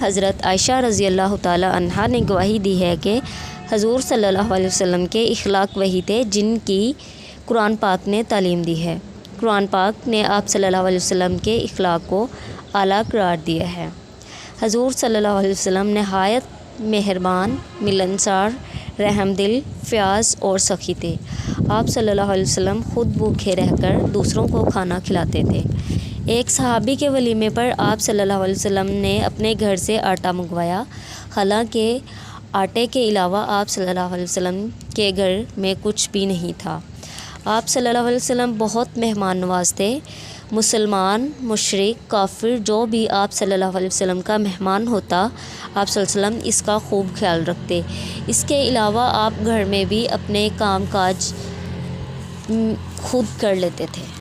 حضرت عائشہ رضی اللہ تعالی عنہا نے گواہی دی ہے کہ حضور صلی اللہ علیہ وسلم کے اخلاق وہی تھے جن کی قرآن پاک نے تعلیم دی ہے۔ قرآن پاک نے آپ صلی اللہ علیہ وسلم کے اخلاق کو اعلیٰ قرار دیا ہے۔ حضور صلی اللہ علیہ وسلم نہایت مہربان، ملنسار، رحم دل، فیاض اور سخی تھے۔ آپ صلی اللہ علیہ وسلم خود بھوکے رہ کر دوسروں کو کھانا کھلاتے تھے۔ ایک صحابی کے ولیمے پر آپ صلی اللہ علیہ وسلم نے اپنے گھر سے آٹا منگوایا، حالانکہ آٹے کے علاوہ آپ صلی اللہ علیہ وسلم کے گھر میں کچھ بھی نہیں تھا۔ آپ صلی اللہ علیہ وسلم بہت مہمان نواز تھے۔ مسلمان، مشرک، کافر جو بھی آپ صلی اللہ علیہ وسلم کا مہمان ہوتا، آپ صلی اللہ علیہ وسلم اس کا خوب خیال رکھتے۔ اس کے علاوہ آپ گھر میں بھی اپنے کام کاج خود کر لیتے تھے۔